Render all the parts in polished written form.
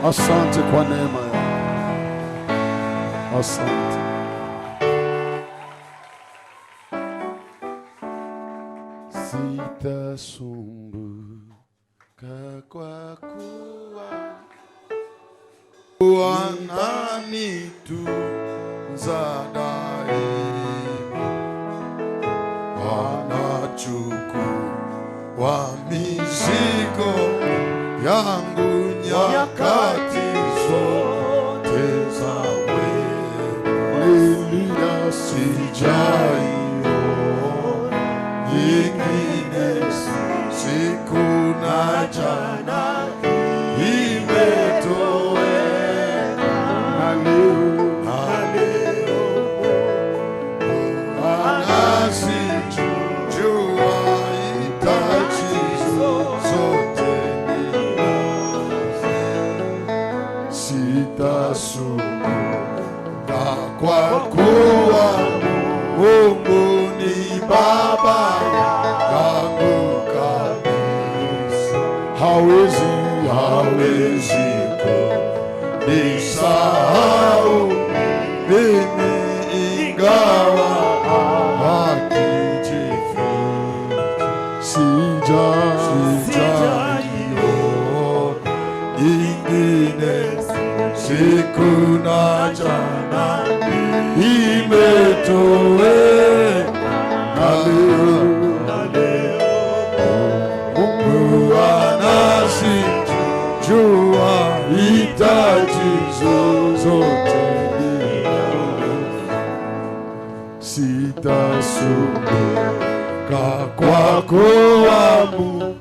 Asante kwa neema yako. Asante. Sitasumbuka kwa kuwa ananitunza daima, anachukua mizigo yangu nyakati zote za wewe, sijaiona nyingine siku na jana imetoweka, na leo anazijua hitaji zote ninazo. Sitasumbuka kwa kuwa Mungu ni baba yangu kabisa, hawezi kunisahau mimi, ingawa akijificha. Sijaiona ingine siku na jana imetoweka, na leo Mungu anazijua hitaji zote ninazo. Sitasumbuka kwa kuwa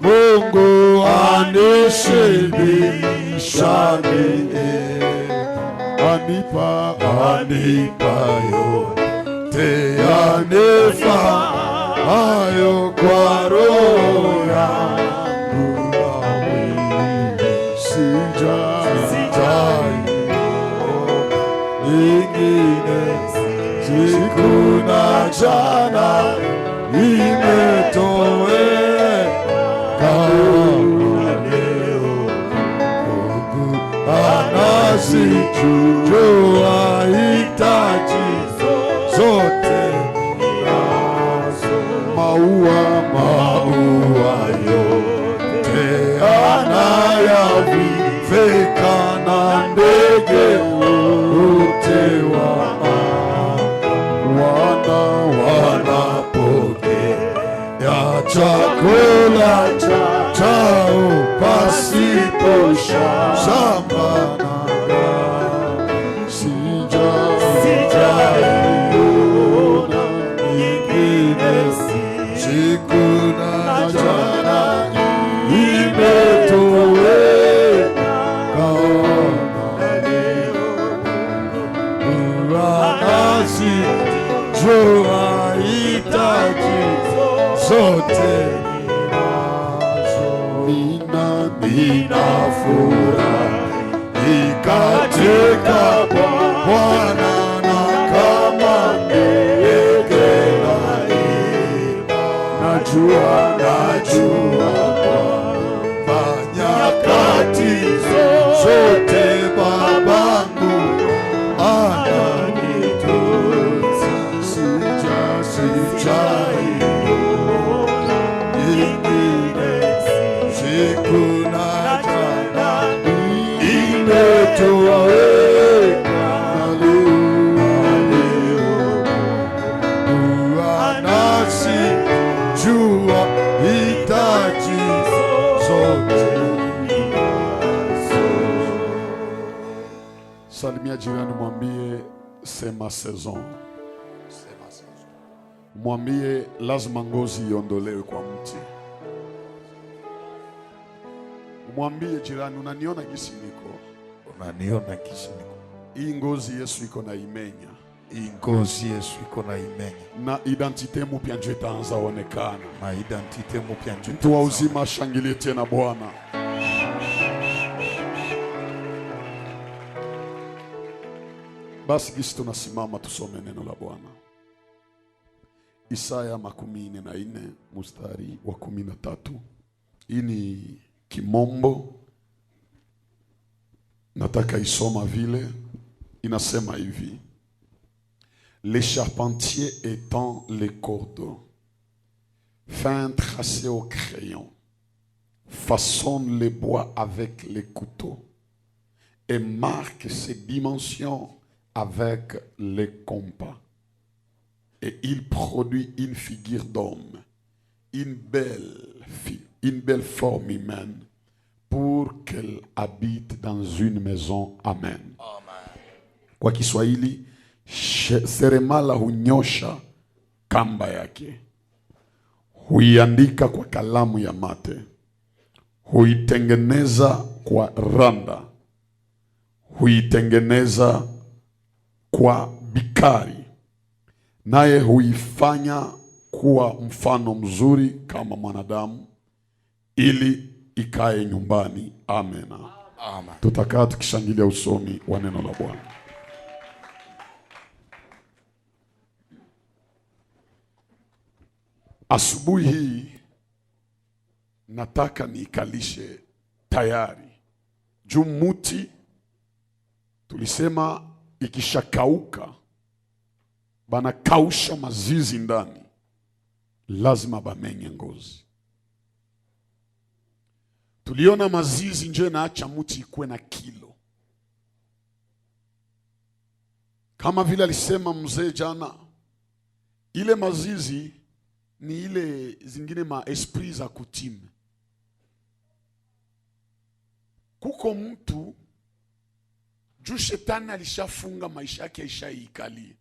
Mungu anishibisha anipa yote yanifaayo kwa roho yangu na mwili. Sijaiona nyingine siku na jana imetoweka, na leo Mungu anazijua hitaji zote ninazo. Maua yote anayavika, na ndege wote wa anga wanapokea chakula chao pasipo shamba na sijaiona nyingine siku na jana imetoweka, na leo anazijua hitaji zote ninazo. Ninafurahi katika Bwana, na kama ndege naimba, najua kwamba nyakati zote babangu ananitunza. Sijaiona nyingine siku na jana imetoweka, na leo anazijua hitaji zote ninazo. Salimia jirani, mwambie sema saison. Mwambie lazima ngozi iondolewe kwa mti. Mwambie jirani, unaniona gisi niko? Unaniona gisi niko? Hii ngozi Yesu iko na imenya. Hii ngozi Yesu iko na imenya. Na identite mpya ndio itaanza onekana. Na identite mpya ndio. Mtu wa uzima shangilie tena Bwana. Basi gisi tunasimama tusome neno la Bwana. Isaya 44 mstari wa 13. Hii ni Kimombo Nataka isoma vile inasema hivi. Les charpentiers étend les cordeaux, fin tracés au crayon, façonnent les bois avec les couteaux et marquent ses dimensions avec les compas. Et il produit une figure d'homme, une belle forme humaine, pour qu'elle habite dans une maison. Amen. Kwa Kiswahili, seremala hunyosha kamba yake, huiandika kwa kalamu ya mate, huitengeneza kwa randa, huitengeneza kwa bikari, naye huifanya kuwa mfano mzuri kama mwanadamu, ili ikae nyumbani. Amen. Amen. Tutakaa tukishangilia usomi wa neno la Bwana. Asubuhi hii nataka niikalishe tayari. Juu muti tulisema ikishakauka banakausha mazizi ndani, lazima bamenye ngozi. Tuliona mazizi nje naacha muti ikuwe na kilo. Kama vile alisema mzee jana, ile mazizi ni ile zingine ma esprit za kutime. Kuko mtu juu shetani alishafunga maisha yake, aishaikalie.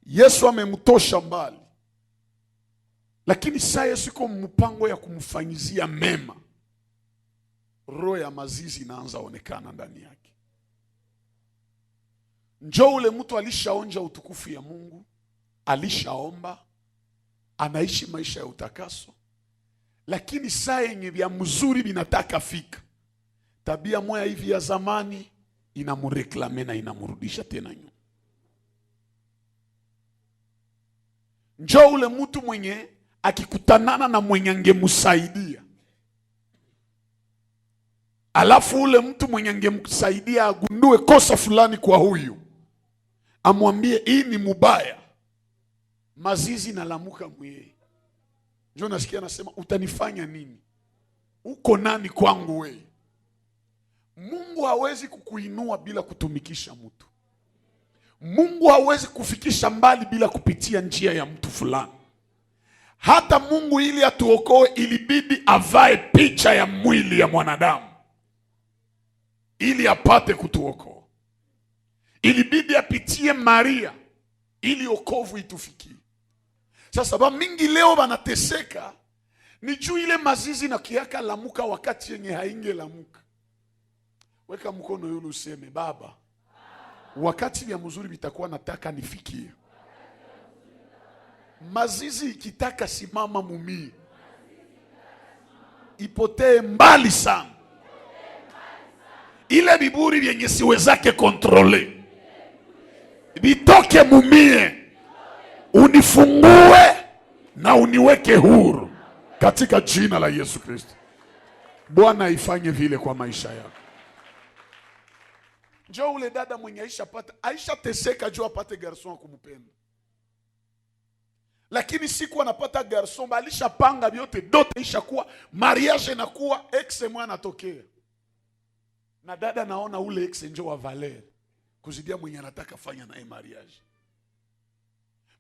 Yesu amemtosha mbali, lakini saa Yesu iko mpango ya kumfanyizia mema. Roho ya mazizi inaanza onekana ndani yake. Njoo ule mtu alishaonja utukufu ya Mungu, alishaomba, anaishi maisha ya utakaso, lakini saa yenye vya mzuri binataka fika, tabia moya hivi ya zamani inamureklame na inamurudisha tena nyuma. Njoo ule mtu mwenye akikutanana na mwenye angemsaidia, alafu ule mtu mwenye angemsaidia agundue kosa fulani kwa huyu, amwambie hii ni mubaya, mazizi nalamuka mweye. Njoo nasikia anasema utanifanya nini? Uko nani kwangu wewe? Mungu hawezi kukuinua bila kutumikisha mtu. Mungu hawezi kufikisha mbali bila kupitia njia ya mtu fulani. Hata Mungu ili atuokoe ilibidi avae picha ya mwili ya mwanadamu ili apate kutuokoa. Ilibidi apitie Maria ili okovu itufikie. Sasa ba mingi leo banateseka ni juu ile mazizi na kiaka lamuka wakati yenye hainge lamuka. Weka mkono yule useme, Baba, wakati vya mzuri vitakuwa nataka nifikie. Mazizi ikitaka simama mumie, ipotee mbali sana. Ile biburi vyenye siwezake kontrole bitoke mumie, unifungue na uniweke huru katika jina la Yesu Kristo. Bwana ifanye vile kwa maisha yako. Njoo ule dada mwenye Aisha teseka juu apate garson kumupenda, lakini siku anapata garson alisha panga vyote dote, ishakuwa mariage inakuwa ex mwana anatokea na dada naona ule ex njoo wa Valer kuzidia mwenye anataka fanya naye mariage.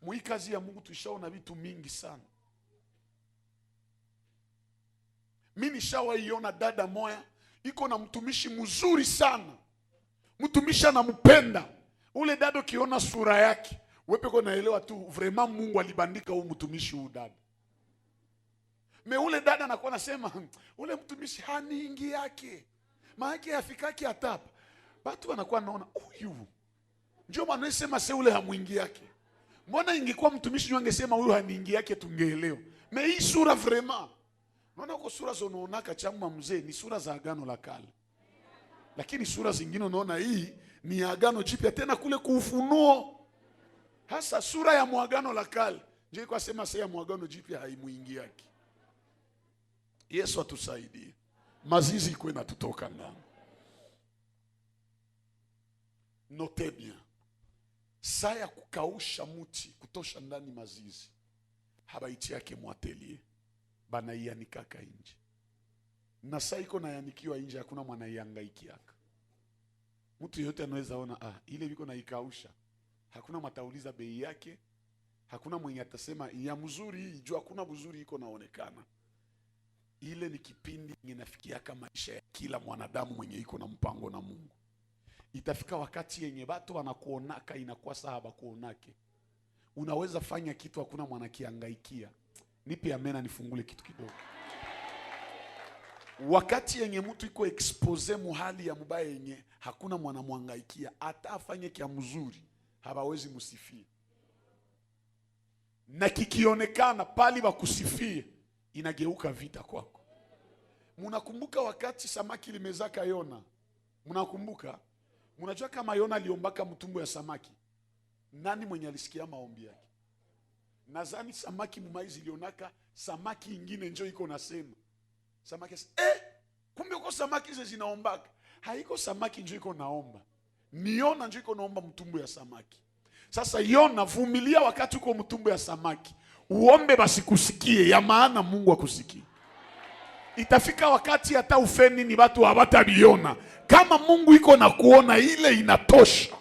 Mwi kazi ya Mungu tushaona vitu mingi sana. Mimi nishawaiona dada moya iko na mtumishi mzuri sana, mtumishi anampenda ule dada. Ukiona sura yake wewe peko naelewa tu vraiment Mungu alibandika huyu mtumishi huyu dada. Ule dada anakuwa nasema ule mtumishi haniingi yake maana yafikaki atapa. Watu wanakuwa naona huyu ndio maana nasema sasa ule hamuingi yake. Mbona ingekuwa mtumishi ndio angesema huyu haniingi yake tungeelewa. Hii sura vraiment. Unaona kwa sura zonaonaka chama mzee ni sura za agano la kale. Lakini sura zingine unaona hii ni agano jipya tena kule kuufunuo. Hasa sura ya muagano la kale. Je, kwa sema sasa ya muagano jipya haimuingi yake. Yesu atusaidie. Mazizi iko inatutoka ndani. Note bien. Saa ya kukausha muti kutosha ndani mazizi, habaiti yake mwatelie, banaianikaka nje. Na saa iko nayanikiwa nje, hakuna mwanaiangaikiaka. Mtu yote anaweza ona ile biko naikausha, hakuna matauliza bei yake, hakuna mwenye atasema ya mzuri hii, jua hakuna mzuri iko naonekana. Ile ni kipindi inafikiaka maisha ya kila mwanadamu mwenye iko na mpango na Mungu. Itafika wakati yenye watu wanakuonaka inakuwa sahaba kuonake. Unaweza fanya kitu hakuna mwanakiangaikia. Nipi amena nifungule kitu kidogo. Wakati yenye mtu iko expose muhali ya mubaya yenye hakuna mwanamwangaikia, hata afanye kia mzuri hawawezi musifie. Na kikionekana pali wakusifie inageuka vita kwako. Munakumbuka wakati samaki limezaka Yona? Munakumbuka? Munajua kama Yona aliombaka mtumbo ya samaki, nani mwenye alisikia maombi yake? Nazani samaki mumaizi ilionaka samaki ingine njoo iko nasema. Samaki kumbe uko samaki hizo zinaombaka. Haiko samaki njoo iko naomba. Ni Yona njoo iko naomba mtumbo ya samaki. Sasa Yona, vumilia wakati uko mtumbo ya samaki. Uombe basikusikie, ya maana Mungu akusikie. Itafika wakati hata ufeni ni watu hawatabiona. Kama Mungu iko na kuona, ile inatosha.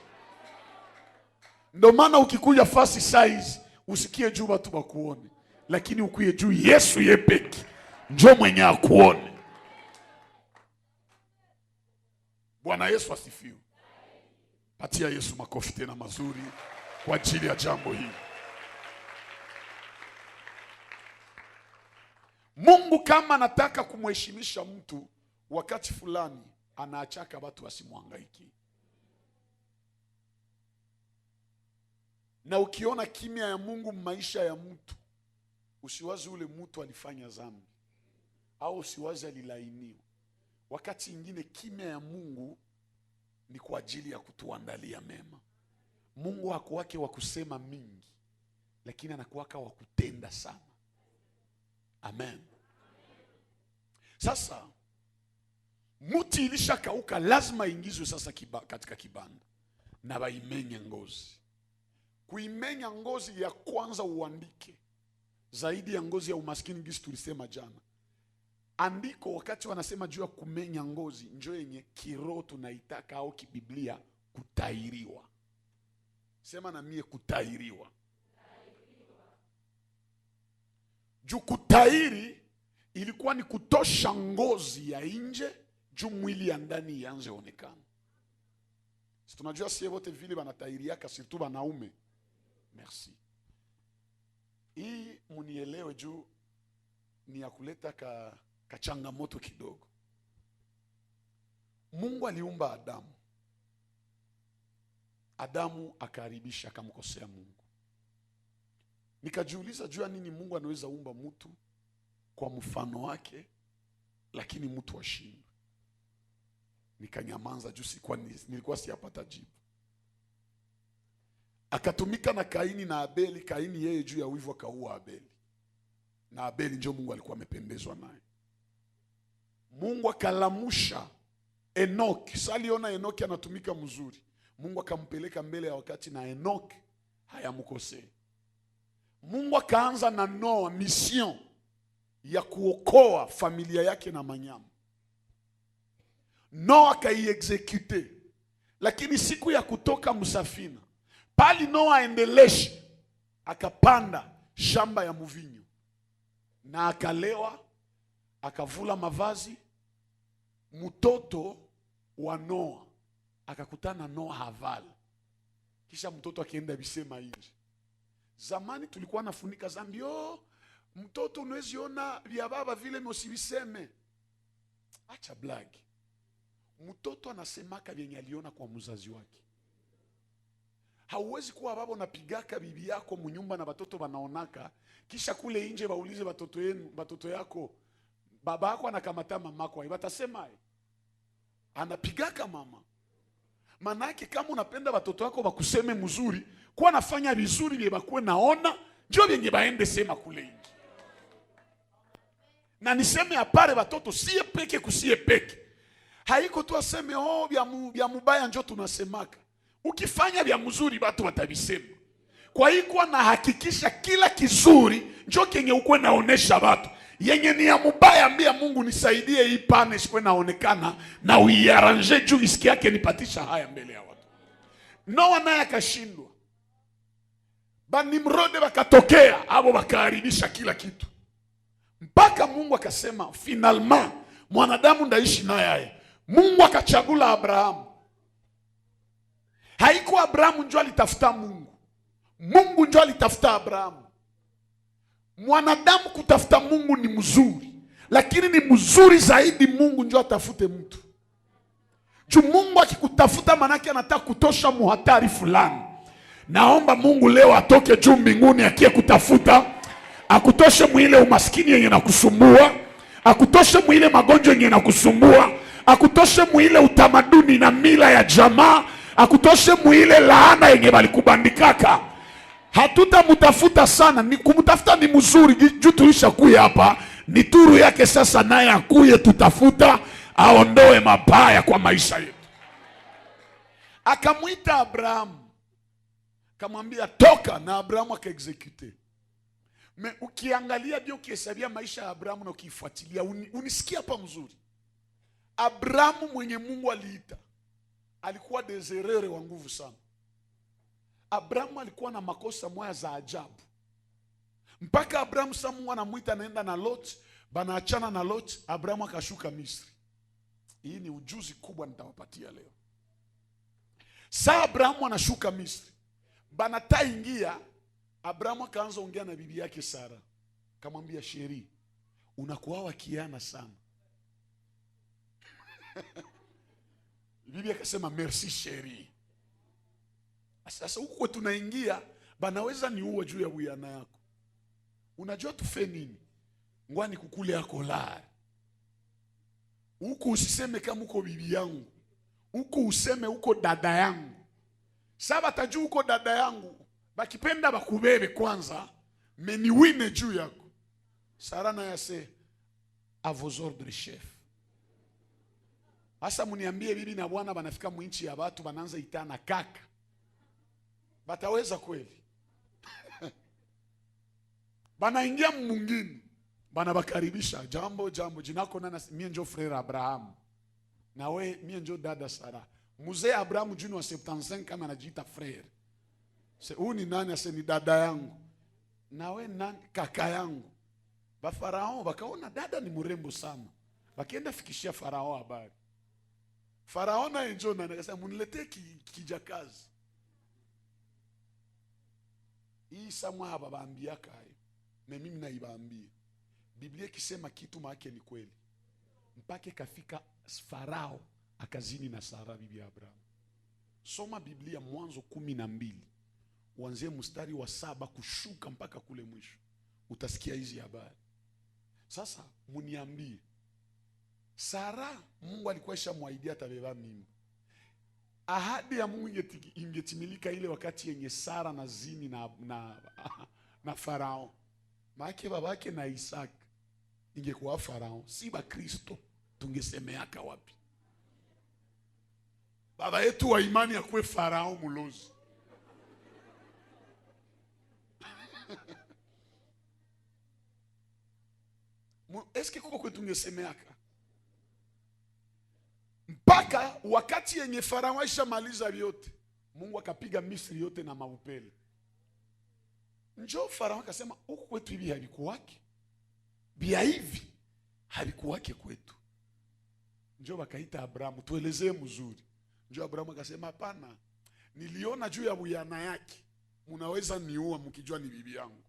Ndio maana ukikuja fasi size usikie juu watu wakuone, lakini ukuye juu Yesu yepeki njoo mwenye akuone. Bwana Yesu asifiwe. Patia Yesu makofi tena mazuri kwa ajili ya jambo hili. Mungu kama anataka kumheshimisha mtu wakati fulani, anaachaka watu wasimwangaiki. Na ukiona kimya ya Mungu maisha ya mtu, usiwazi ule mtu alifanya dhambi au usiwazi alilainiwa. Wakati ingine kimya ya Mungu ni kwa ajili ya kutuandalia mema. Mungu hakuwake wa kusema mingi, lakini anakuwaka wa kutenda sana. Amen. Sasa muti ilishakauka, lazima ingizwe sasa katika kibanda na waimenye ngozi. Kuimenya ngozi ya kwanza uandike. Zaidi ya ngozi ya umaskini gisi tulisema jana. Andiko wakati wanasema juu ya kumenya ngozi, njoo yenye kiroho tunaitaka au kibiblia kutairiwa. Sema na mie kutairiwa. Juu kutairi ilikuwa ni kutosha ngozi ya nje juu mwili ya ndani ianze onekana. Si tunajua sie wote vile banatairiaka surtout banaume. Merci. Hii munielewe juu ni ya kuleta kachangamoto kidogo. Mungu aliumba Adamu. Adamu akaharibisha, akamkosea Mungu. Nikajiuliza juu ya nini Mungu anaweza umba mtu kwa mfano wake lakini mtu ashindwe. Nikanyamanza juu nilikuwa siyapata jibu. Akatumika na Kaini na Abeli. Kaini yeye juu ya wivu akaua Abeli. Na Abeli ndio Mungu alikuwa amependezwa naye. Mungu akalamusha Enoki. Saliona Enoki anatumika mzuri. Mungu akampeleka mbele ya wakati na Enoki hayamkosei. Mungu akaanza na Noa mission ya kuokoa familia yake na manyama. Noa akaiexecute. Lakini siku ya kutoka msafina, pali Noa aendeleshe, akapanda shamba ya mvinyo. Na akalewa, akavula mavazi. Mtoto wa Noa akakutana Noa havala. Kisha mtoto akienda bisema nje. Zamani tulikuwa nafunika zambi. Mtoto unawezi ona vya baba vile mosibiseme. Acha blagi. Mtoto anasemaka vyenye aliona kwa mzazi wake. Hauwezi kuwa baba unapigaka bibi yako munyumba na batoto banaonaka, kisha kule nje baulize batoto yako, baba yako anakamata mamako, batasema anapigaka mama. Manake kama unapenda batoto yako bakuseme mzuri, kwa nafanya vizuri vile bakwe naona, njoo vyenye baende sema kule nje. Na niseme apare batoto siye peke kusiye peke. Haiko tu aseme vya mubaya njoo tunasemaka. Ukifanya vya mzuri watu watabisema. Kwa hiyo na hakikisha kila kizuri njo kenye ukwe naonesha watu. Yenye ni ya mubaya ambia Mungu nisaidie hii pane sikwe naonekana na uiaranje juu isiki yake nipatisha haya mbele ya watu. Noa naye akashindwa. Nimrodi wakatokea, abo wakaharibisha kila kitu. Mpaka Mungu akasema finalma mwanadamu ndaishi naye haya. Mungu akachagula Abrahamu. Haiko Abrahamu njo alitafuta Mungu. Mungu njo alitafuta Abrahamu. Mwanadamu kutafuta Mungu ni mzuri, lakini ni mzuri zaidi Mungu njo atafute mtu. Juu Mungu akikutafuta manake anataka kutosha muhatari fulani. Naomba Mungu leo atoke juu mbinguni akie kutafuta, akutoshe mwile umaskini yenye nakusumbua, akutoshe mwile magonjwa yenye nakusumbua, akutoshe mwile utamaduni na mila ya jamaa, akutoshe mwile laana yenye balikubandikaka. Hatutamutafuta sana, ni kumutafuta ni mzuri juu tulisha kuya hapa, ni turu yake sasa naye akuye tutafuta aondoe mabaya kwa maisha yetu. Akamuita Abrahamu, akamwambia toka, na Abrahamu akaexecute. Ukiangalia bio ukihesabia maisha ya Abrahamu na ukifuatilia unisikia hapa mzuri. Abrahamu mwenye Mungu aliita alikuwa deserere wa nguvu sana. Abrahamu alikuwa na makosa moya za ajabu. Mpaka Abrahamu sasa Mungu anamuita anaenda na Lot, banaachana na Lot, Abrahamu akashuka Misri. Hii ni ujuzi kubwa nitawapatia leo. Sasa Abrahamu anashuka Misri. Banataingia, Abrahamu akaanza ongea na bibi yake Sara. Akamwambia sheri, unakuwa kiana sana. Bibi akasema merci sheri. Sasa huko tunaingia, banaweza niua juu ya buyana yako. Unajua tufe nini? Ngwani kukule yako la. Huko usiseme kama uko bibi yangu. Huko useme uko dada yangu. Saba tajuu uko dada yangu. Bakipenda bakubebe kwanza, meniwine juu yako. Sara na yase a vos ordres chef. Asa muniambie bibi na bwana banafika mwinchi ya watu bananza itana kaka. Bataweza kweli? Banaingia mwingine, banabakaribisha, jambo jinako nana, mie njo frere Abraham. Na we mie njo dada Sara. Mzee Abraham juni wa 75 kama anajiita frere. Huyu ni nani? Ase ni dada yangu. Na we nani? Kaka yangu. Ba Farao bakaona dada ni mrembo sana. Bakienda fikishia Farao habari. Farao na enjo na akasema muniletee kijakazi. Hii samwa hapa baambia kai. Na mimi naibaambia. Biblia ikisema kitu maana ni kweli. Mpaka kafika Farao akazini na Sara bibi ya Abraham. Soma Biblia Mwanzo 12. Uanzie mstari wa 7 kushuka mpaka kule mwisho. Utasikia hizi habari. Sasa muniambie, Sara Mungu alikuwa ishamwaidia atabeba mimba. Ahadi ya Mungu ingetimilika ile wakati yenye Sara na zini na Farao. Maana babake na Isaka ingekuwa Farao, si ba Kristo tungesemeaka wapi? Baba yetu wa imani akwe Farao mulozi. Eske kuko kwetu tungesemeaka? Mpaka wakati yenye Farao aishamaliza vyote, Mungu akapiga Misri yote na maupele. Njoo Farao akasema huko kwetu hivi halikuwake. Bia hivi halikuwake kwetu. Njoo wakaita Abrahamu, tuelezee mzuri. Njoo Abrahamu akasema hapana, niliona juu ya buyana yake, mnaweza niua mkijua ni bibi yangu.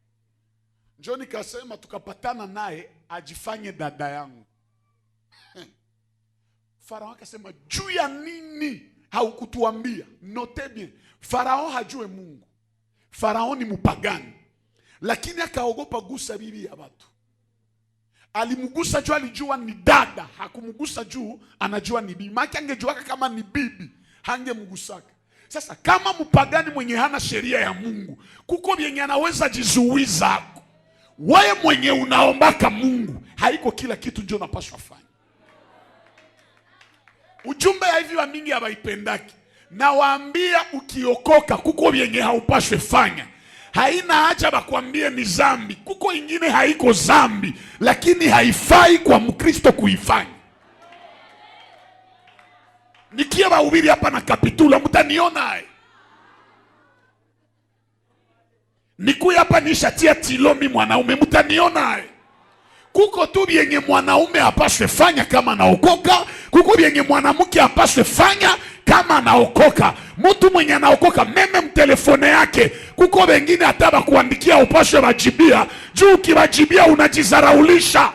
Njoo nikasema tukapatana naye ajifanye dada yangu. Farao akasema juu ya nini haukutuambia? Note bien, Farao hajue Mungu. Farao ni mpagani. Lakini akaogopa gusa bibi ya watu. Alimgusa juu alijua ni dada, hakumgusa juu anajua ni bibi. Maki angejua kama ni bibi, hangemgusaka. Sasa kama mpagani mwenye hana sheria ya Mungu, kuko vyenye anaweza jizuiza. Wewe mwenye unaombaka Mungu, haiko kila kitu ndio unapaswa fanya. Ujumbe ya hivi wa mingi hawaipendaki. Na waambia ukiokoka kuko vyenye haupashwe fanya. Haina haja bakwambie ni zambi. Kuko ingine haiko zambi, lakini haifai kwa Mkristo kuifanya. Nikia bahubiri hapa na kapitula, mtaniona hai. Nikuya hapa nishatia tilomi mwanaume, mtaniona hai. Kuko tu vyenye mwanaume hapaswe fanya kama anaokoka, kuko vyenye mwanamke hapaswe fanya kama anaokoka. Mtu mwenye anaokoka meme mtelefone yake, kuko wengine hata bakuandikia upaswe wajibia, juu ukibajibia unajizaraulisha.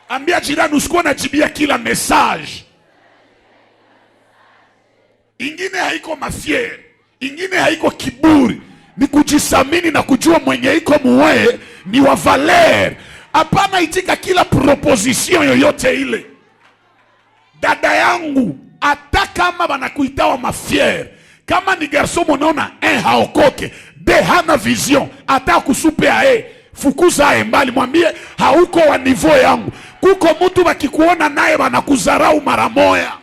Ambia jirani usikuwa najibia kila message. Ingine haiko mafiere, ingine haiko kiburi, ni kujisamini na kujua mwenye iko muwe ni wa valer. Hapana itika kila proposition yoyote ile. Dada yangu, hata kama wanakuitawa mafiere, kama ni garçon unaona haokoke, de hana vision, hata kusupe ae, fukuza ae mbali, mwambie hauko wa niveau yangu. Kuko mtu wakikuona naye wanakuzarau mara moya.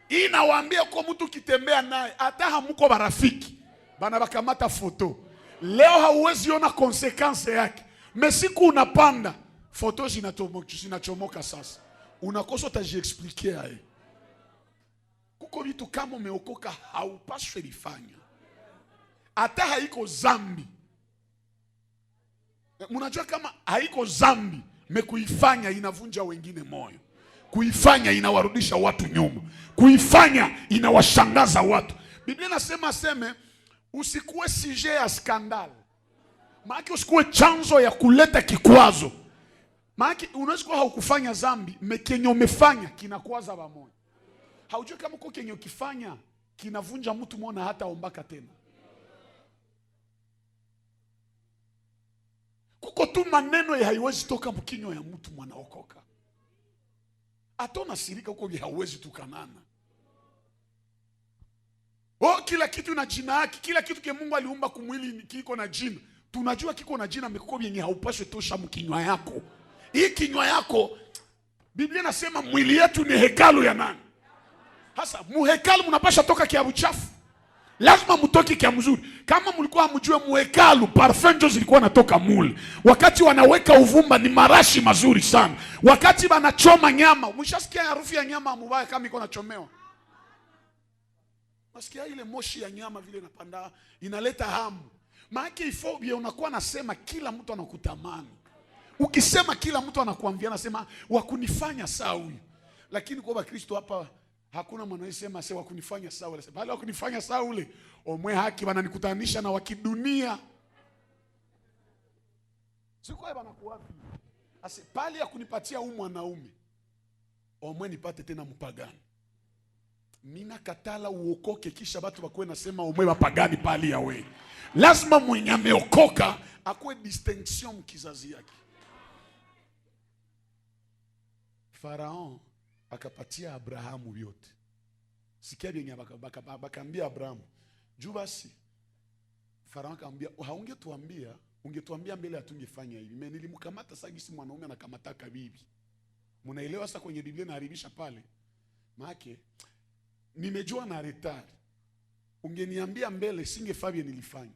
Hii nawaambia kwa mtu kitembea naye, hata hamuko barafiki, bana bakamata foto. Leo hauwezi ona konsekanse yake. Mesiku unapanda, foto zinachomoka sasa. Unakosa utajiexpliquer ae. Kuko vitu kama umeokoka haupaswe lifanya. Hata haiko zambi. Munajua kama haiko zambi, mekuifanya inavunja wengine moyo. Kuifanya inawarudisha watu nyuma. Kuifanya inawashangaza watu. Biblia nasema aseme usikuwe sije ya skandal. Maana usikuwe chanzo ya kuleta kikwazo. Maana unaweza kuwa haukufanya zambi, mekenyo umefanya kinakwaza pamoja. Haujui kama uko kenyo kifanya kinavunja mtu mwana hata ombaka tena. Kuko tu maneno ya haiwezi toka mkinywa ya mtu mwanaokoka. Atona sirika huko vya hauwezi tukanana. Kila kitu na jina yake, kila kitu ke Mungu aliumba kumwili kiko na jina. Tunajua kiko na jina mekoko vyenye haupaswe tosha mkinywa yako. Hii kinywa yako, Biblia nasema mwili yetu ni hekalu ya nani? Hasa muhekalu mnapasha toka kia uchafu. Lazima mtoki kia mzuri. Kama mlikuwa hamjue muhekalu, parfum zilikuwa natoka mule. Wakati wanaweka uvumba ni marashi mazuri sana. Wakati wanachoma nyama, mshasikia harufu ya nyama mubaya kama iko nachomewa. Nasikia ile moshi ya nyama vile inapanda, inaleta hamu. Maana ifobia unakuwa nasema kila mtu anakutamani. Ukisema kila mtu anakuambia nasema wakunifanya sawa huyu. Lakini kwa Kristo hapa hakuna mwana anayesema sasa wakunifanya sawa, bali wakunifanya sawa ule omwe haki wananikutanisha na wakidunia. Siko hapa nakuwapi? Ase pali ya kunipatia huyu mwanaume omwe nipate tena mpagani. Mina katala uokoke kisha watu bakwe nasema omwe wapagani pali ya we. Lazima mwenye ameokoka akwe distinction mkizazi yake. Farao akapatia Abrahamu vyote. Sikia vyenye bakaambia Abrahamu. Juu basi Farao akamwambia haungetuambia, ungetuambia mbele hatungefanya hivi. Mimi nilimkamata sagisi mwanaume anakamata bibi. Mnaelewa sasa kwenye Biblia naharibisha pale. Maana nimejua na retard. Ungeniambia mbele singefanya nilifanya.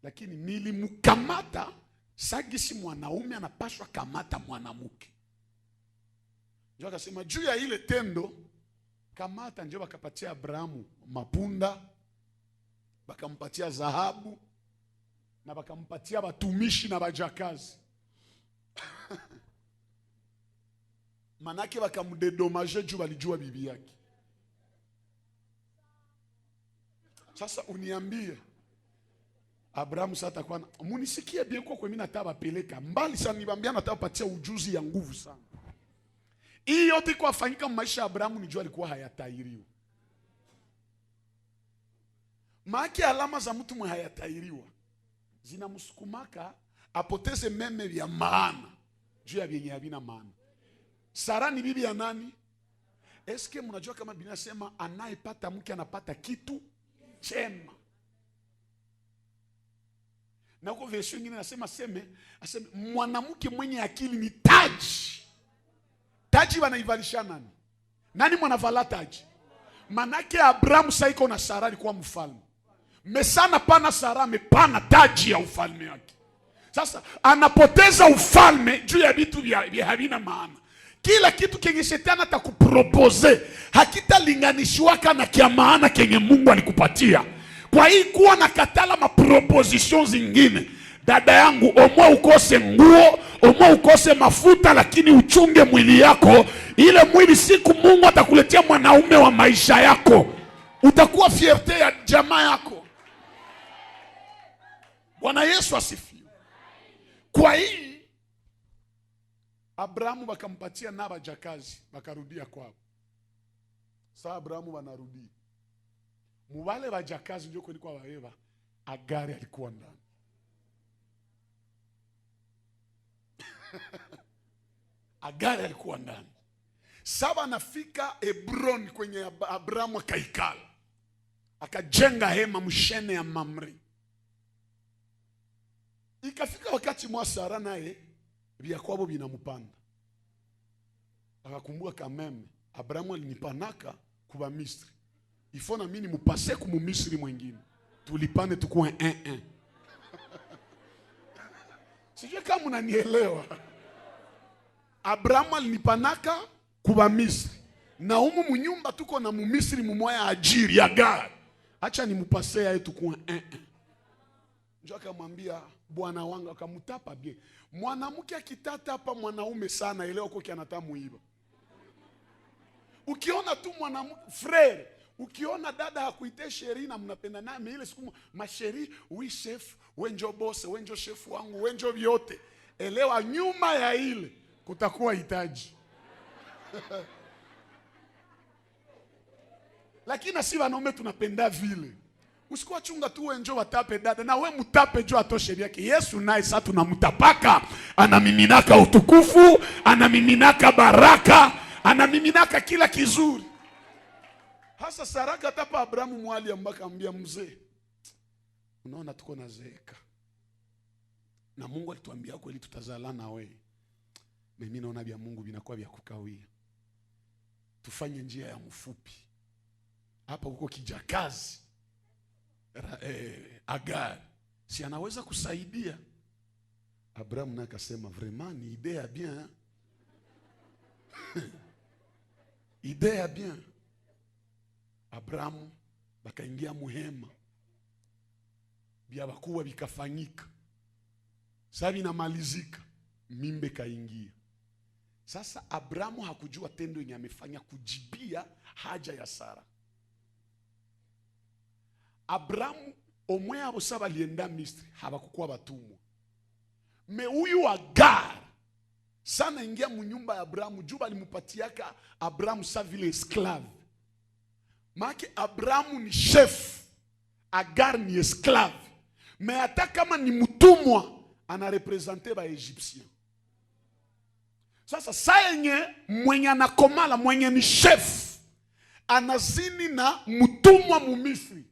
Lakini nilimkamata sagisi mwanaume anapaswa kamata mwanamke. Njoo akasema juu ya ile tendo kamata, njoo bakapatia Abrahamu mapunda, bakampatia dhahabu na bakampatia watumishi na bajakazi. Manake bakamdedomaje juu walijua bibi yake. Sasa uniambie Abrahamu sasa atakuwa munisikie bien kwa mimi nataka peleka mbali sana, nibambia nataka patia ujuzi ya nguvu sana. Hii yote kwa fanyika maisha ya Abrahamu ni jua alikuwa hayatairiwa. Maana alama za mtu mwe hayatairiwa zinamsukumaka apoteze meme vya maana juu ya vyenye havina maana. Sara ni bibi ya nani? Eske mnajua kama Biblia inasema anayepata mke anapata kitu chema. Na huko verse nyingine nasema aseme mwanamke mwenye akili ni taji. Taji wanaivalisha nani? Nani mwanavala taji? Manake Abrahamu saiko na Sara alikuwa mfalme. Mesana pana Sara amepana taji ya ufalme wake. Sasa anapoteza ufalme juu ya vitu vya havina maana. Kila kitu kenye shetani atakupropose hakitalinganishwaka na kia maana kenye Mungu alikupatia. Kwa hii kuwa na katala maproposition zingine. Dada yangu, omwa ukose nguo, omwa ukose mafuta, lakini uchunge mwili yako. Ile mwili siku Mungu atakuletea mwanaume wa maisha yako, utakuwa fierte ya jamaa yako. Bwana Yesu asifiwe. Kwa hii Abrahamu wakampatia na bajakazi, wakarudia kwao. Sasa Abrahamu wanarudi. Mubale bajakazi ndio kulikuwa waeva, Agari alikuwa ndani. Agari alikuwa ndani. Saba nafika Hebron kwenye Abrahamu akaikala. Akajenga hema mshene ya Mamre. Ikafika wakati mwa Sara naye vya kwabo binamupanda. Akakumbuka kameme Abrahamu alinipanaka kuba Misri. Ifo na mimi mupase ku Misri mwingine. Tulipane tukue 1-1. Sijui kama unanielewa. Abrahamu alinipanaka kuba Misri. Na humu munyumba tuko na Misri mumoya ajiri ya Agari. Acha nimupase ya tukue 1-1. Njoo akamwambia bwana wangu, akamutapa bien. Mwanamke akitata hapa mwanaume sana elewa kwa kianata muiba. Ukiona tu mwanamke frère, ukiona dada hakuite sheri na mnapenda naye ile siku masheri, oui chef, wenjo boss, wenjo chef wangu, wenjo vyote. Elewa nyuma ya ile kutakuwa hitaji. Lakini si wanaume tunapenda vile. Usikuwa chunga tu wenjo watape dada na we mutape jo atoshe yake. Yesu naye sasa tunamtapaka, anamiminaka utukufu, anamiminaka baraka, anamiminaka kila kizuri. Hasa Saraka tapa Abrahamu mwali ambaka ambia mzee, unaona tuko na zeeka. Na Mungu alituambia kweli tutazalana wewe. Mimi naona vya Mungu vinakuwa vya kukawia. Tufanye njia ya mfupi. Hapa huko kijakazi. Agari si anaweza kusaidia. Abrahamu naye akasema vraiment ni idea bien. Idea bien. Abrahamu bakaingia muhema. Bia bakuwa bikafanyika. Sasa inamalizika, mimbe kaingia. Sasa Abrahamu hakujua tendo yenye amefanya kujibia haja ya Sara. Abrahamu omwe abo saba alienda Misri, habakukuwa batumwa. Me huyu Agari sana ingia munyumba ya Abrahamu, juba alimupatiaka Abrahamu sa vile esclave. Make Abrahamu ni chef, Agari ni esclave. Me hata kama ni mtumwa, anarepresente ba Egyptien. Sasa saa yenye mwenye anakomala, mwenye ni chef, anazini na mtumwa mu Misri,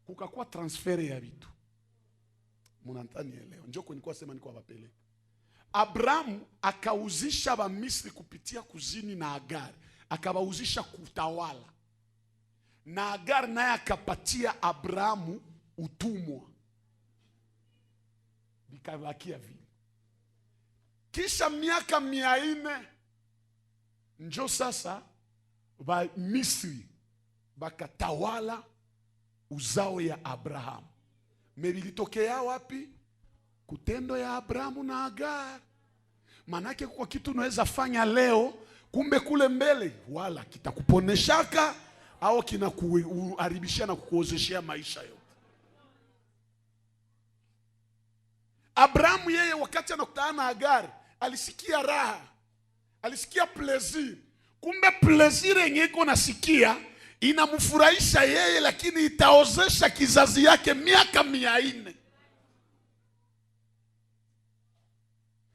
kukakuwa transfere ya vitu. Munantani elewa. Njoko nilikuwa sema nilikuwa bapele. Abrahamu akauzisha ba Misri kupitia kuzini na Agari. Akabauzisha kutawala. Na Agari naye akapatia Abrahamu utumwa. Bikabakia vile. Kisha miaka 400 njo sasa ba Misri bakatawala uzao ya Abrahamu. Mebilitokea wapi? Kutendo ya Abrahamu na Agari. Manake kwa kitu unaweza fanya leo, kumbe kule mbele wala kitakuponeshaka au kinakuharibishia na kukuozeshea maisha yote. Abrahamu yeye wakati anakutana na Agari alisikia raha, alisikia plaisir. Kumbe plaisir yenye iko nasikia inamfurahisha yeye, lakini itaozesha kizazi yake miaka 400.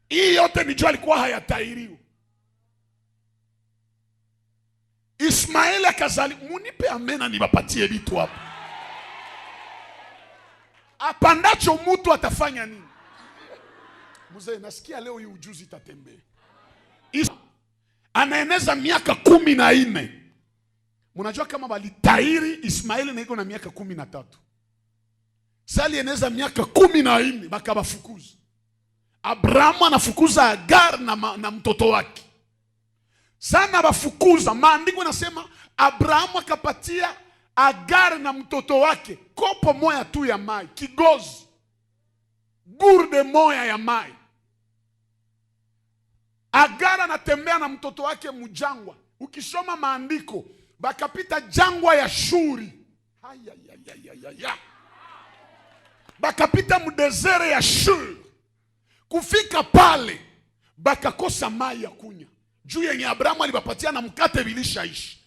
Hii yote ni jua alikuwa hayatairiwa. Ismaeli akazali, munipe amena niwapatie vitu hapa. Apandacho mtu atafanya nini? Mzee, nasikia leo hii ujuzi itatembea. Anaeneza miaka 14. Mnajua kama walitairi Ismaili na iko na miaka 13. Sali eneza miaka 14 bakabafukuza. Abrahamu anafukuza Agar na mtoto wake. Sana bafukuza, maandiko nasema Abrahamu akapatia Agar na mtoto wake kopo moya tu ya mai, kigozi, gurde moya ya mai. Agar anatembea na mtoto wake mjangwa. Ukisoma maandiko, bakapita jangwa ya Shuri. Bakapita mdezere ya Shuri. Kufika pale, bakakosa mai ya kunya. Juu yenye Abrahamu alibapatia na mkate vilishaishi.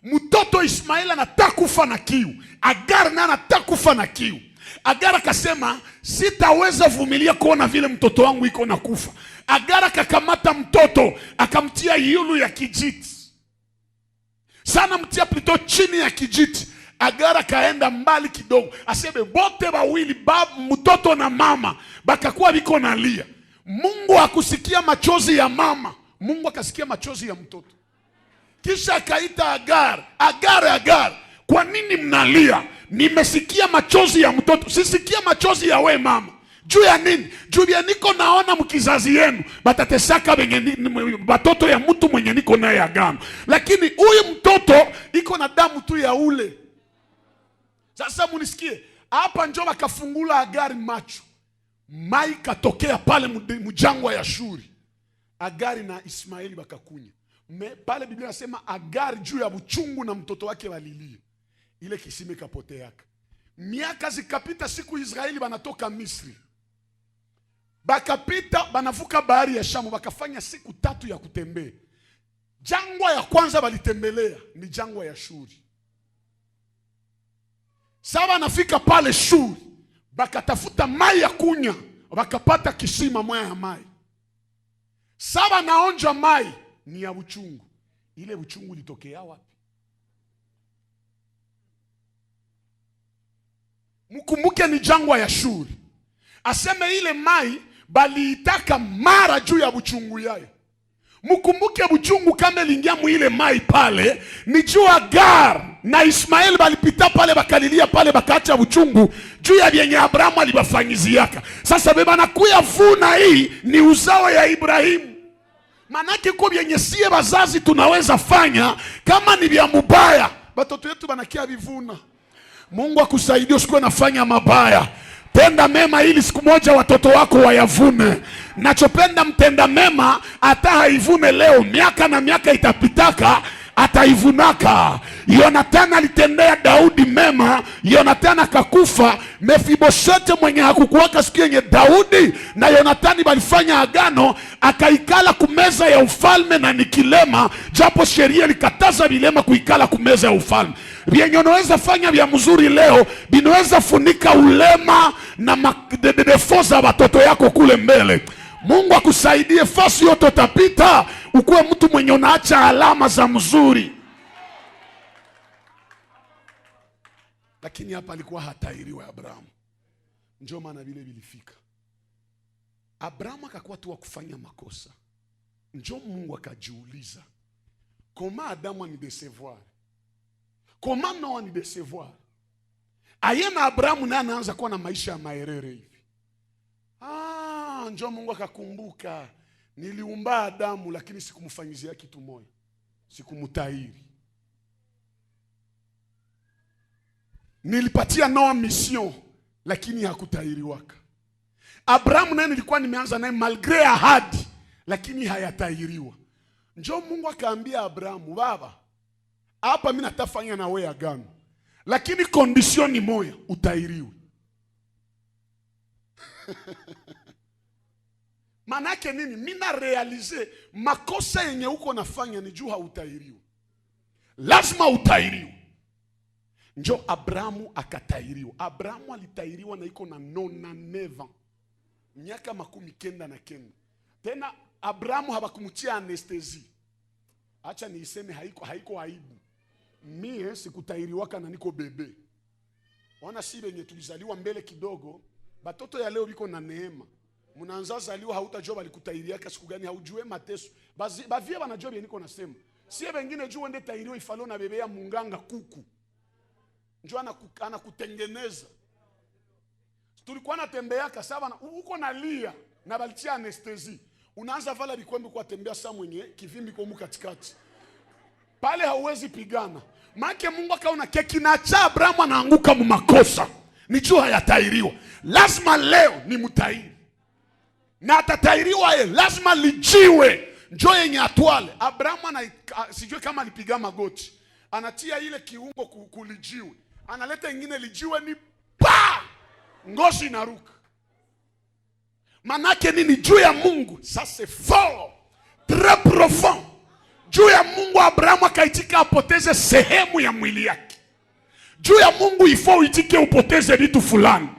Mtoto Ismaili anataka kufa na kiu. Agar na anataka kufa na kiu. Agar akasema, sitaweza vumilia kuona vile mtoto wangu iko na kufa. Agar akakamata mtoto, akamtia yulu ya kijiti. Sana mtia plito chini ya kijiti. Agar akaenda mbali kidogo. Asebe bote wawili, babu, mtoto na mama, bakakuwa biko nalia. Mungu hakusikia machozi ya mama. Mungu akasikia machozi ya mtoto. Kisha akaita Agar. Agar, kwa nini mnalia? Nimesikia machozi ya mtoto. Sisikia machozi ya we mama. Juu ya nini? Juu ya niko naona mkizazi yenu batatesaka batoto ya mtu mwenye niko naye agano. Lakini huyu mtoto iko na damu tu ya ule. Sasa munisikie. Hapa njoo bakafungula Agar macho. Mai katokea pale mjangwa ya Shuri. Agari na Ismaili bakakunya. Pale Biblia nasema Agari juu ya buchungu na mtoto wake walilia. Ile kisime kapoteaka. Miaka zikapita, siku Israeli banatoka Misri. Bakapita, banavuka bahari ya Shamu, bakafanya siku 3 ya kutembea. Jangwa ya kwanza balitembelea ni jangwa ya Shuri. Saba nafika pale Shuri, bakatafuta mai ya kunya, bakapata kisima moya ya mai. Saba naonja mai ni ya uchungu. Ile uchungu litokea wapi? Mkumbuke ni jangwa ya Shuri. Aseme ile mai baliitaka mara juu ya uchungu yayo. Mkumbuke uchungu kama lingia mu ile mai pale ni juu Agar na Ismaili balipita pale bakalilia pale bakaacha uchungu juu ya vyenye Abrahamu alibafanyiziaka. Sasa beba nakuya vuna hii ni uzao ya Ibrahimu. Manake kwa vyenye siye bazazi tunaweza fanya kama ni vya mubaya, batoto yetu banakia bivuna. Mungu akusaidie usikuwe nafanya mabaya. Tenda mema ili siku moja watoto wako wayavune. Nachopenda mtenda mema hata haivune leo, miaka na miaka itapitaka ataivunaka. Yonatani alitendea Daudi mema, Yonatani akakufa. Mefiboshete mwenye hakukuwaka siku yenye Daudi na Yonatani balifanya agano, akaikala kumeza ya ufalme na nikilema, japo sheria likataza vilema kuikala kumeza ya ufalme. Vyenye unaweza fanya vya mzuri leo, binaweza funika ulema na defo za watoto yako kule mbele. Mungu akusaidie, fasi yote utapita, ukuwe mtu mwenye unaacha alama za mzuri. Lakini hapa alikuwa hatairiwa Abrahamu. Njoo maana vile vilifika. Abrahamu akakuwa tu wa kufanya makosa. Njoo Mungu akajiuliza, koma Adamu ni décevoir? Koma Noa ni décevoir? Ayena Abrahamu na anaanza kuwa na maisha ya maerere hivi. Njoo Mungu akakumbuka, niliumba Adamu lakini sikumfanyizia kitu moja. Sikumutairi. Nilipatia Noa mission lakini hakutairiwaka. Abrahamu naye nilikuwa nimeanza naye malgré ahadi lakini hayatairiwa. Njoo Mungu akaambia Abrahamu, baba, hapa mimi natafanya na wewe agano, lakini condition ni moja, utairiwe. Manake nini? Mina realize makosa yenye uko nafanya ni juu hautairiwe. Lazima utairiwe. Njo Abrahamu akatairiwa. Abrahamu alitairiwa na iko na 99 miaka 99. Tena Abrahamu habakumutia anestesi. Acha niiseme haiko aibu. Mie sikutairiwaka na niko bebe. Wana si benye tulizaliwa mbele kidogo, batoto ya leo biko na neema. Mnaanza zaliwa hautajua balikutairiaka siku gani, haujue mateso. Bavie wanajua bien niko nasema. Sie wengine juu wende tairiwa ifalo na bebe ya munganga kuku. Njoo anakutengeneza. Tulikuwa natembeaka sawa uko nalia na balitia anestesi. Unaanza vala bikwembe kwa tembea saa mwenye kivimbi kwa katikati. Pale hauwezi pigana. Maana Mungu akaona keki na cha Abrahamu anaanguka mu makosa. Ni juu hayatairiwa. Lazima leo ni mtairi. Na atatairiwa lazima lijiwe. Njoo yenye atwale. Abrahamu sijui kama alipiga magoti. Anatia ile kiungo kulijiwe. Analeta ingine lijiwe ni pa! Ngozi inaruka. Manake nini? Juu ya Mungu. Ça c'est fort. Très profond. Juu ya Mungu Abrahamu akaitika apoteze sehemu ya mwili yake. Juu ya Mungu ifo uitike upoteze vitu fulani.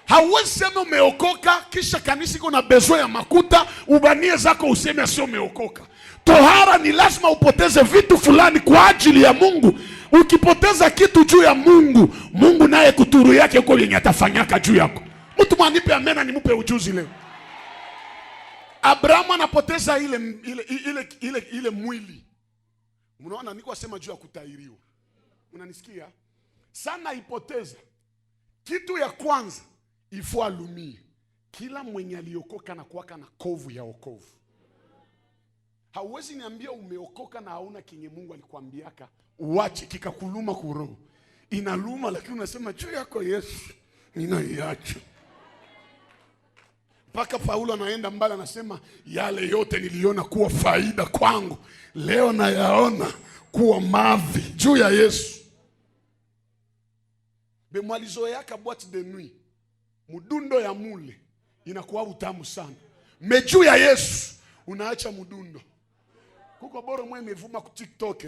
Hauwezi sema umeokoka kisha kanisa iko na besoin ya makuta ubanie zako useme sio umeokoka. Tohara ni lazima upoteze vitu fulani kwa ajili ya Mungu. Ukipoteza kitu juu ya Mungu, Mungu naye kuturu yake uko yenye atafanyaka juu yako. Mtu mwanipe amena nimupe ujuzi leo. Abrahamu anapoteza ile mwili. Unaona niko sema juu ya kutairiwa. Unanisikia? Sana ipoteza. Kitu ya kwanza ifo alumie. Kila mwenye aliokoka na kuwaka na kovu ya wokovu. Hauwezi niambia umeokoka na hauna kinye Mungu alikwambiaka uache kikakuluma kuroho. Inaluma lakini unasema juu yako Yesu ninaiacha. Paka Paulo anaenda mbali anasema yale yote niliona kuwa faida kwangu leo nayaona kuwa mavi juu ya Yesu. Bemwalizo yaka boîte de nuit. Mudundo ya mule inakuwa utamu sana. Mejuu ya Yesu unaacha mudundo. Kuko bora mwe mevuma ku TikTok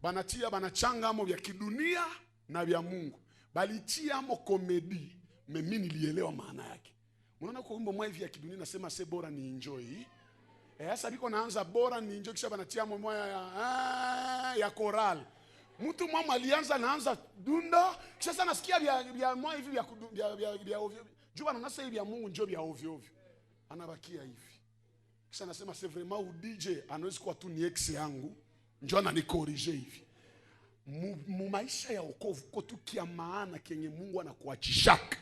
banatia banachanga amo vya kidunia na vya Mungu. Balitia amo komedi. Mimi nilielewa maana yake. Unaona kwa wimbo mwa hivi ya kidunia nasema se bora ni enjoy. Sasa biko naanza bora ni enjoy kisha banatia amo moya ya choral. Mtu mama alianza naanza dunda kisha sana nasikia vya mwa hivi vya ovyo. Jua nanasa hivi ya Mungu njoo vya ovyo ovyo. Anabakia hivi. Kisha nasema c'est vraiment ou DJ anaweza kuwa tu ni ex yangu njoo ananikorije hivi. Mu maisha ya wokovu kwa tu kia maana kenye Mungu anakuachishaka.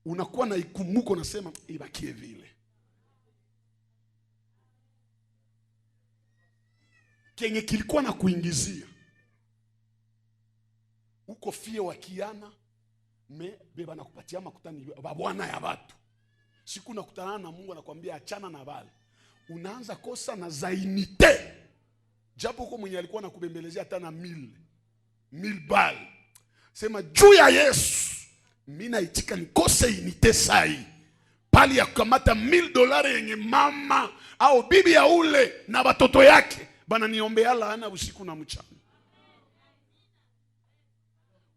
Unakuwa na ikumuko nasema ibakie vile. Kenye kilikuwa na kuingizia. Uko fie wakiana beba nakupatia makutani babwana ya watu. Siku nakutana na Mungu anakuambia achana na wale. Unaanza kosa na zainite. Japo uko mwenye alikuwa nakubembelezea hata na 1000 bal. Sema juu ya Yesu mimi naitika nikose inite sai. Pali ya kukamata $1000 yenye mama au bibi ya ule na watoto yake bana niombea laana usiku na mchana.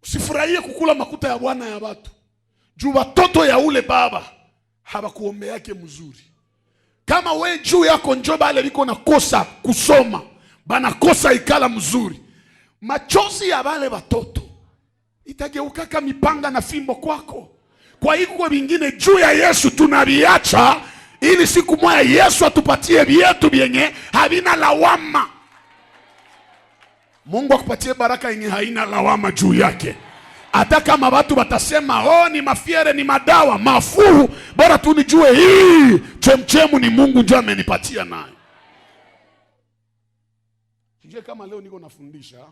Usifurahie kukula makuta ya bwana ya watu. Juu watoto ya ule baba habakuombe yake mzuri. Kama we juu yako njoo bale liko na kosa kusoma, bana kosa ikala mzuri. Machozi ya bale watoto itageuka kama mipanga na fimbo kwako. Kwa hiyo kwa vingine juu ya Yesu tunaviacha ili siku moja Yesu atupatie vyetu vyenye havina lawama. Mungu akupatie baraka yenye haina lawama juu yake. Hata kama watu watasema ni mafiere ni madawa mafuru, bora tu nijue hii chemchemu ni Mungu ndiye amenipatia nayo. Sije kama leo niko nafundisha.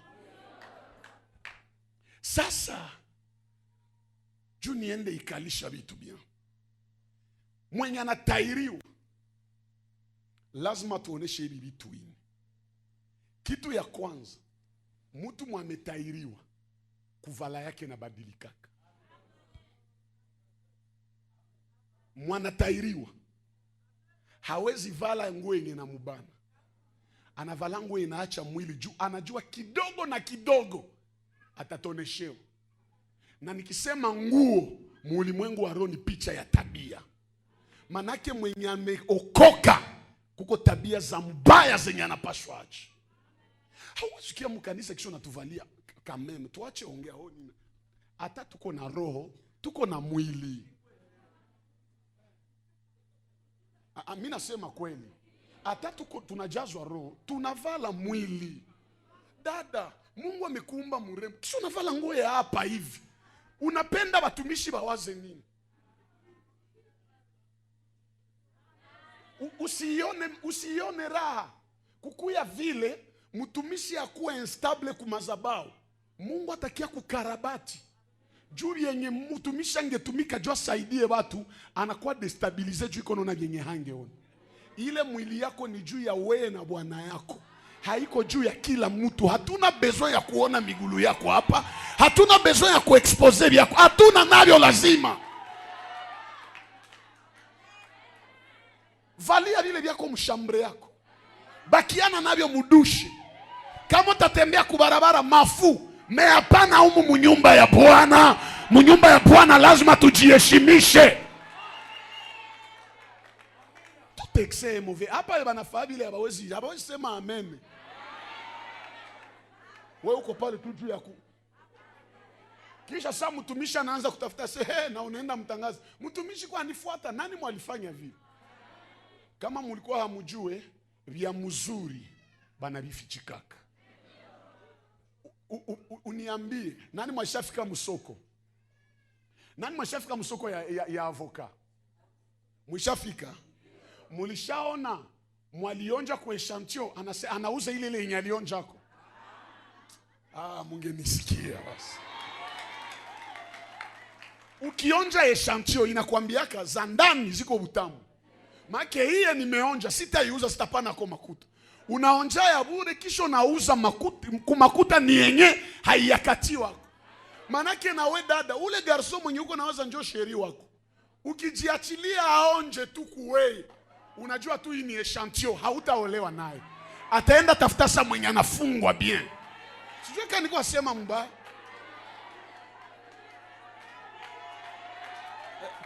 Sasa juu niende ikalisha vitu bien. Mwenye anatairiwa lazima tuoneshe hivi vitu hivi. Kitu ya kwanza, mtu mwametairiwa kuvala yake na badilikaka. Mwanatairiwa hawezi vala nguo yenye na mubana. Anavala nguo inaacha mwili juu, anajua kidogo na kidogo atatoneshewa. Na nikisema nguo muulimwengu wa roho ni picha ya tabia. Manake mwenye ameokoka kuko tabia za mbaya zenye anapaswa aje. Hauwezi kia mkanisa kisha natuvalia kameme. Tuache ongea honi. Hata tuko na roho, tuko na mwili. Mimi nasema kweli. Hata tuko tunajazwa roho, tunavala mwili. Dada, Mungu amekuumba mrembo. Kisha unavala nguo ya hapa hivi. Unapenda watumishi bawaze nini? Usione raha kukuya vile mtumishi akuwa instable kumazabao. Mungu atakia kukarabati. Juu yenye mtumishi angetumika jua saidie watu, anakuwa destabilize juu iko nona yenye hangeona. Ile mwili yako ni juu ya wewe na Bwana yako. Haiko juu ya kila mtu. Hatuna bezo ya kuona migulu yako hapa. Hatuna bezo ya kuexpose vyako. Hatuna navyo lazima. Valia vile vyako mshambre yako. Bakiana navyo mudushi. Kama utatembea kubarabara mafu, hapana humu munyumba ya Bwana. Munyumba ya Bwana lazima tujiheshimishe. Tutekse move. Hapa banafaa vile hawezi sema amen. Wewe uko pale tu juu yako. Kisha saa mtumishi anaanza kutafuta na unaenda mtangaza. Mtumishi kwa anifuata, nani mwalifanya vile? Kama mulikuwa hamujue vya mzuri bana bifichikaka. Uniambie, nani mwashafika msoko? Nani mwashafika msoko ya avoka? Mwishafika? Mulishaona mwalionja kwa eshantio anauza ile yenye alionjako? Mungenisikia basi. Ukionja eshantio inakwambiaka za ndani ziko butamu. Make hiye nimeonja, sitaiuza, sitapana kwa makuta. Unaonja ya bure kisha unauza makuta, kumakuta ni yenye haiyakatiwa. Manake na we dada, ule garso mwenye uko nawaza njoo sheri wako. Ukijiachilia aonje tu kuwe, unajua tu hii ni eshantio, hautaolewa naye. Ataenda tafuta sa mwenye anafungwa bien. Sijui kama niko asema mbaya.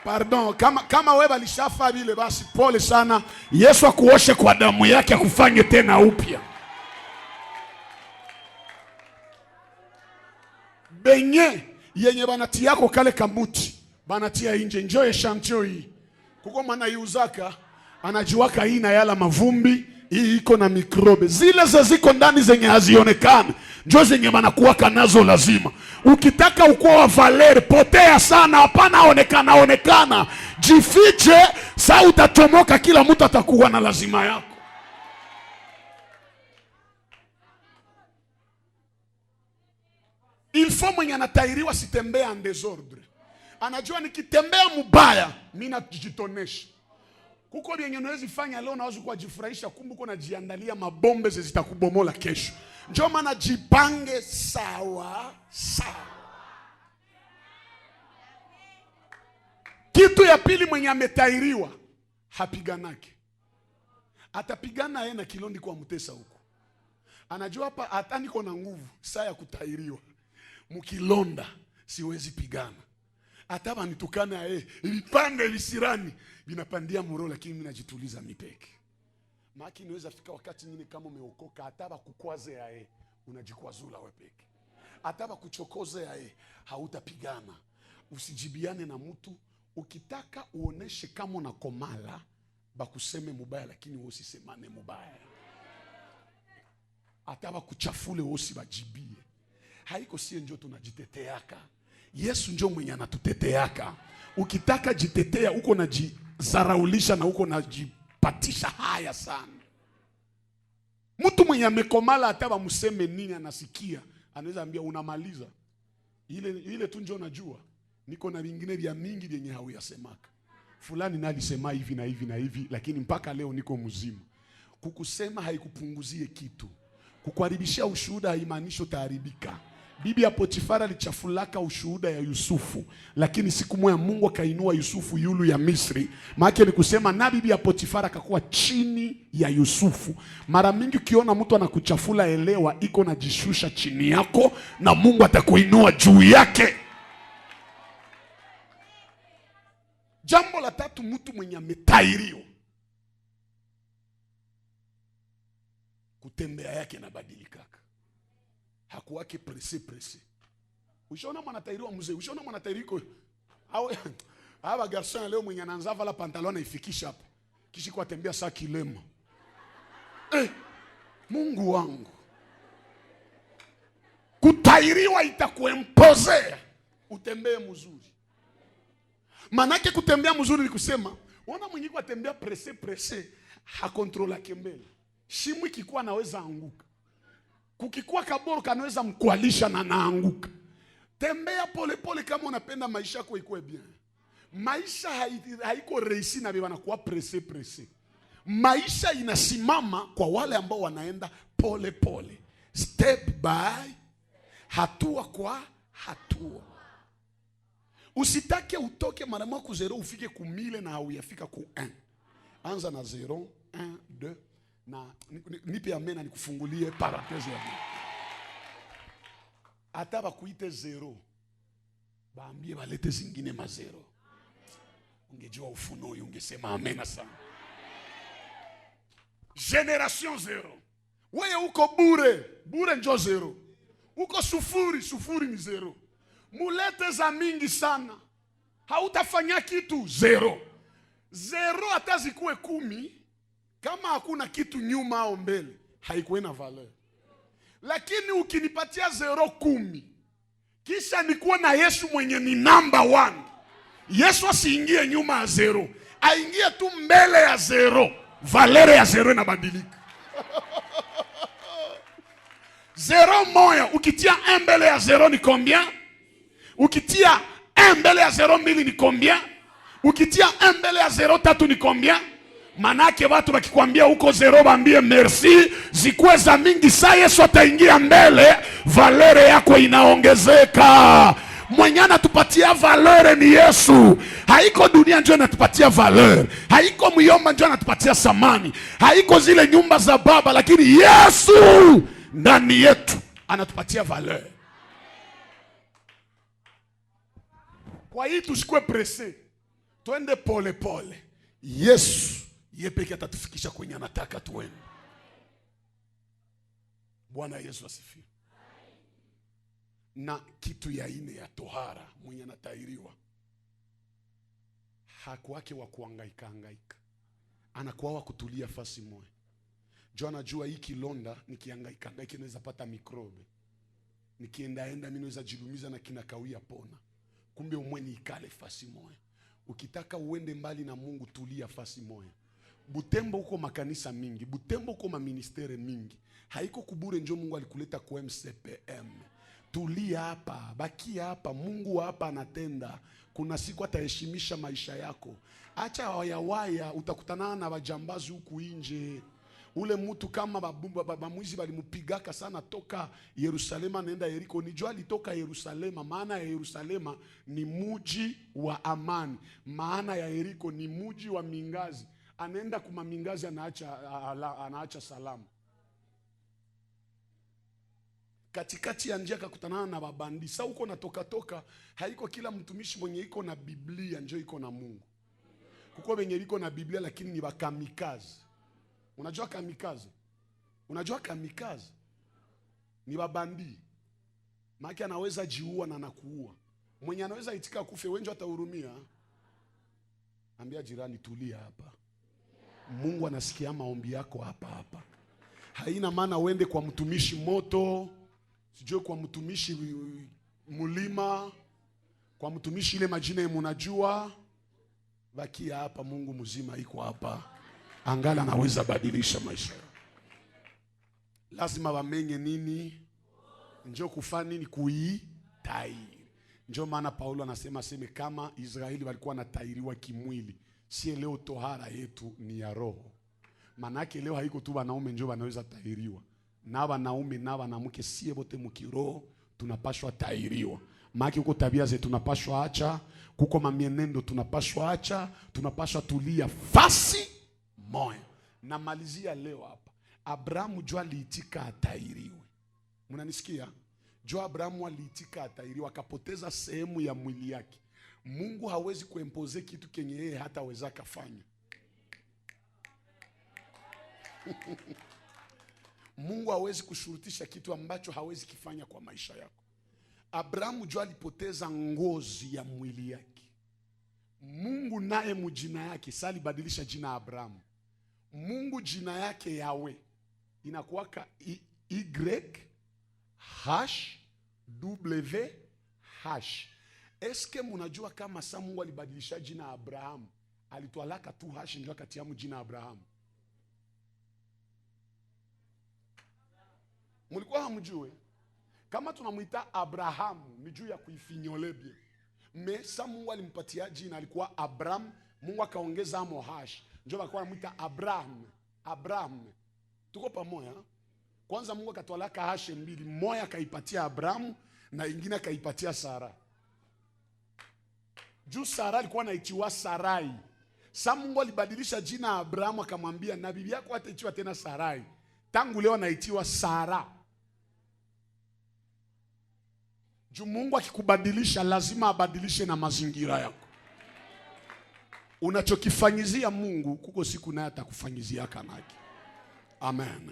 Pardon, kama wewe alishafa vile basi pole sana. Yesu akuoshe kwa damu yake akufanye tena upya. Benye yenye banati yako kale kamuti banatia inje, enjoy shantio hii. Kuko maana yuzaka anajiwaka hii na yala mavumbi, hii iko na mikrobe. Zile ziko ndani zenye hazionekana ndio zenye banakuwaka nazo lazima. Ukitaka ukua wa Valeri, potea sana, hapana onekana. Jifiche, saa utatomoka, kila mtu atakuwa na lazima yako. Ilfo mwenye anatairiwa sitembea en desordre. Anajua nikitembea mubaya, mimi najitonesha. Kuko vyenye unaweza fanya leo naweza kujifurahisha, kumbuko najiandalia mabombe zitakubomola kesho. Njoo maana jipange sawa. Kitu ya pili, mwenye ametairiwa hapiganake. Atapigana yeye na kilondi kwa mtesa huko. Anajua hapa hata niko na nguvu saa ya kutairiwa. Mkilonda siwezi pigana. Hata banitukana vipande visirani vinapandia muro, lakini mimi najituliza mipeke. Maki inaweza fika wakati nyingine kama umeokoka, hata bakukwaze unajikwazula wewe peke. Hata bakuchokoze hautapigana. Usijibiane na mtu. Ukitaka uoneshe kama unakomala, bakuseme mubaya lakini wewe usisemane mubaya. Hata bakuchafule wewe usibajibie. Haiko sie njoo tunajiteteaka. Yesu njoo mwenye anatuteteaka. Ukitaka jitetea uko najizaraulisha na uko najipatisha haya sana. Mtu mwenye amekomala hata bamuseme nini anasikia, anaweza ambia unamaliza. Ile tu njoo najua. Niko na vingine vya mingi vyenye hauyasemaka. Fulani na alisema hivi na hivi na hivi, lakini mpaka leo niko mzima. Kukusema haikupunguzie kitu. Kukuharibishia ushuhuda haimaanishi utaharibika. Bibi ya Potifara alichafulaka ushuhuda ya Yusufu, lakini siku moja Mungu akainua Yusufu yulu ya Misri. Maana ni kusema na bibi ya Potifara akakuwa chini ya Yusufu. Mara mingi ukiona mtu anakuchafula, elewa iko na jishusha chini yako na Mungu atakuinua juu yake. Jambo la tatu, mtu mwenye ametairiwa, kutembea yake na badilikaka. Hakuwake presi. Ushaona mwanatairiwa mzee, ushaona mwanatairiko hawa garson leo mwenye anaanza vala pantalon ifikisha hapa. Kishi kwa tembea saa kilema. Mungu wangu, kutairiwa itakuempozea utembee mzuri. Manake kutembea mzuri ni kusema, ona mwenye kwa tembea presse hakontrola kembele. Shimu ikikuwa naweza anguka. Kukikuwa kaboro kanaweza mkualisha na naanguka. Tembea pole pole kama unapenda maisha yako ikuwe bien. Maisha haiko reisi na beba nakuwa presse. Maisha inasimama kwa wale ambao wanaenda pole pole. Step by, hatua kwa hatua. Usitake utoke mara moja ku 0 ufike ku 1000 na hauyafika ku 1. Anza na 0, 1, 2 na nipe amena nikufungulie parenthèse ya Mungu. Hata bakuite 0, baambie balete zingine ma 0. Ungejua ufunuo ungesema amena sana. Generation 0. Wewe uko bure njo 0. Uko sufuri ni 0. Mulete za mingi sana, hautafanya kitu. 0 hata zikuwe 10, kama hakuna kitu nyuma au mbele haikuwe na valeur. Lakini ukinipatia 0 10, kisha nikuwa na Yesu mwenye ni number 1, Yesu asiingie nyuma ya 0, aingie tu mbele ya 0, valeur ya 0 inabadilika. 0 moya ukitia 1 mbele ya 0 ni combien? Ukitia 1 mbele ya 0 mbili ni combien? Ukitia 1 mbele ya 0 tatu ni combien? Manake watu wakikwambia huko 0 bambie merci, zikuwe za mingi saa Yesu ataingia mbele, valere yako inaongezeka. Mwenye anatupatia valeur ni Yesu. Haiko dunia ndio anatupatia valeur. Haiko myomba ndio anatupatia samani. Haiko zile nyumba za baba, lakini Yesu ndani yetu anatupatia valeur. Kwa hiyo tusikue presse. Twende pole pole. Yesu yeye pekee atatufikisha kwenye anataka tuende. Bwana Yesu asifiwe. Na kitu ya ine ya tohara, mwenye anatairiwa hakuwake wa kuhangaika. Anakuwa wa kutulia fasi moja. Jo anajua hii kilonda nikihangaika inaweza pata mikrobe. Nikienda mimi naweza jilumiza na kinakawia pona. Kumbe umweni ikale fasi moja. Ukitaka uende mbali na Mungu, tulia fasi moja. Butembo huko makanisa mingi, Butembo huko maministere mingi. Haiko kubure njo Mungu alikuleta kwa MCPM. Tulia hapa, bakia hapa, Mungu hapa anatenda. Kuna siku ataheshimisha maisha yako. Acha waya utakutana na wajambazi huku nje. Ule mtu kama bamwizi balimupigaka sana toka Yerusalema nenda Yeriko. Nijua alitoka Yerusalema, maana ya Yerusalema ni muji wa amani. Maana ya Yeriko ni muji wa mingazi. Anaenda kuma mingazi anaacha salama. Katikati ya njia kakutana na babandi. Sasa uko natoka, haiko kila mtumishi mwenye iko na Biblia njoo iko na Mungu. Kuko wenye iko na Biblia lakini ni bakamikazi. Unajua kamikaze? Unajua kamikaze? Ni babandi. Maki anaweza jiua na nakuua. Mwenye anaweza itika kufe wengi atahurumia. Ambia jirani tulia hapa. Mungu anasikia maombi yako hapa. Haina maana uende kwa mtumishi moto, sijui kwa mtumishi mulima, kwa mtumishi ile majina yenu mnajua. Bakia hapa, Mungu mzima iko hapa. Angala anaweza badilisha maisha. Lazima wamenye nini? Njoo kufanya nini? Kuitairi. Njoo maana Paulo anasema kama Israeli walikuwa natairiwa kimwili, si leo tohara yetu ni ya roho. Manake leo haiko tu wanaume njoo wanaweza tairiwa. Na wanaume na wanamke sie wote mkiroho tunapashwa tairiwa. Maki huko tabia zetu tunapashwa acha, kuko mamienendo tunapashwa acha, tunapashwa tulia fasi moja. Na malizia leo hapa. Abrahamu jua aliitika atairiwe. Mnanisikia? Jua Abrahamu aliitika atairiwe, akapoteza sehemu ya mwili yake. Mungu hawezi kuempoze kitu kenye yeye hata weza kafanya. Mungu hawezi kushurutisha kitu ambacho hawezi kifanya kwa maisha yako. Abrahamu jua alipoteza ngozi ya mwili yake. Mungu naye mjina yake sali badilisha jina Abrahamu. Mungu jina yake Yawe inakuwaka YHWH. Eske munajua kama sa Mungu alibadilisha jina Abraham, alitwalaka tu hash ndio akatiamu jina Abraham? Mulikuwa hamjue? Kama tunamuita Abraham ni juu ya kuifinyolebye. Sa Mungu alimpatia jina alikuwa Abraham, Mungu akaongeza amo hash. Ndio alikuwa anamuita Abraham. Tuko pamoja? Kwanza Mungu akatwalaka hash mbili, moja akaipatia Abraham na ingine akaipatia Sara. Juu Sara alikuwa anaitwa Sarai. Sa Mungu alibadilisha jina Abraham akamwambia na bibi yako hataitwa tena Sarai. Tangu leo anaitwa Sara. Juu Mungu akikubadilisha lazima abadilishe na mazingira yako. Unachokifanyizia Mungu kuko siku naye atakufanyizia kanaki. Amen.